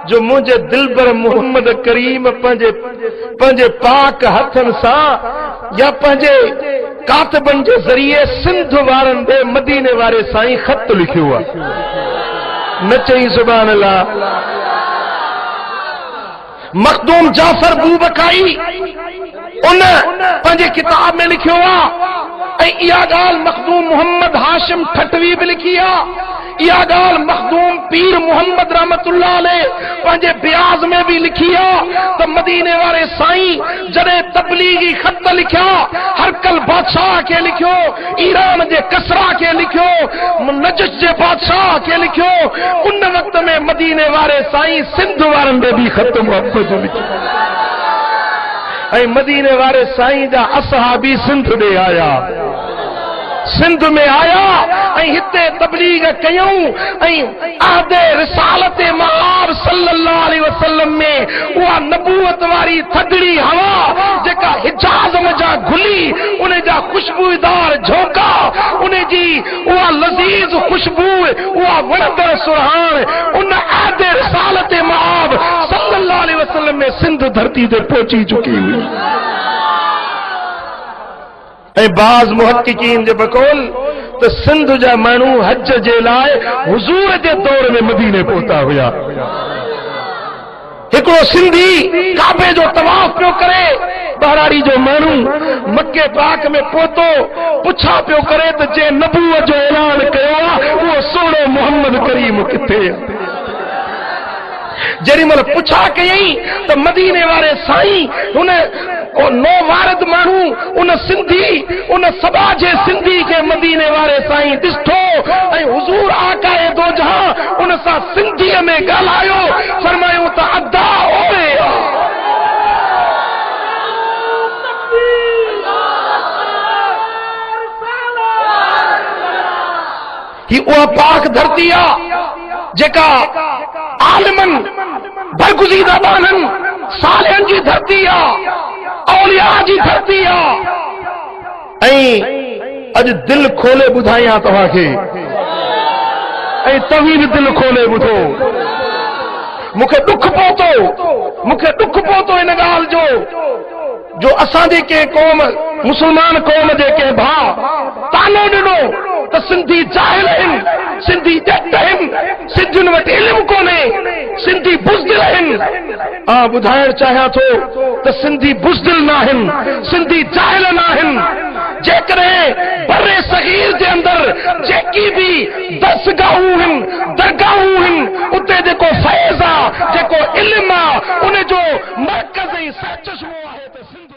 جو مجھے دلبر محمد کریم پنجے پاک ہتھن سا یا پنجے کاتبن کے ذریعے سندھ وارن دے مدینے وارے سائیں خط لکھے ہوا نچئی سبحان اللہ. مخدوم جعفر بوبکائی ان پنجے کتاب میں لکھے ہوا ایا گال مخدوم محمد ہاشم ٹھٹوی بھی لکھیا یا گال مخدوم پیر محمد رحمت اللہ علیہ پنجے بیاز میں بھی لکھیا. تو مدینے والے سائیں جڑے تبلیغی خط لکھیا ہرکل بادشاہ کے لکھو ایران دے کسرا کے لکھو نجش دے بادشاہ کے لکھو ان وقت میں مدینے والے سائیں سندھ وارن دے بھی خط محبت لکھو اے مدینے والے سائیں جا اصحابی سندھ دے آیا سندھ میں آیا اے ہتے تبلیغ کیوں اے عہد رسالت مآب صلی اللہ علیہ وسلم میں وہ نبوت واری تھدڑی ہوا جکا حجاز میں جا گھلی انہیں جا خوشبودار جھونکا انہیں جی وہ لذیذ خوشبو وہ وردر سرحان ان عہد رسالت مآب صلی اللہ علیہ وسلم میں سندھ دھرتی دے پہنچی چکی ہوئی. اے بعض محققین جے بقول تو سندھ جا مانو حج جے لائے حضور جے دور میں مدینے پہنچا ہویا. ایکڑو سندھی کعبے جو طواف پیو کرے بہراری جو مانو مکے پاک میں پوتو پچھا پیو کرے تو جے نبوت جو اعلان کیا وہ سوڑو محمد کریم کتے جری مل پچھا کہیں تو مدینے والے سائیں انہیں نو وارد مانو ان سندھی ان سبا جے سندھی کے مدینے والے سائیں دستو اے حضور آقا دو جہاں ان سا سندھی میں گالایو فرمایو تا ادا ہوئے ہی وہ پاک دھرتیا جکا عالمن برگزیدہ بانن صالحن جی دھرتیا اولیاء جی دھرتیا اج دل کھولے بدھائیاں تواں کے توین دل کھولے بدھو مکھے دکھ پوتو ان گال جو اساں دے کے قوم مسلمان قوم دے کے بھا تانو ڈنو تو سندھی جاہل ہیں سندھی ڈٹ ہیں سندھن وٹ علم کونے سندھی بزدل ہیں بدھائر چاہیا تھو تو سندھی بزدل نہ ہیں سندھی جاہل نہ ہیں جے کرے بر صغیر دے اندر جیکی بھی دسگاہوں ہیں درگاہوں ہیں اتے جے کو فیض آ جے کو علم آ انہیں جو مرکز سچ شو ہے تو سندھ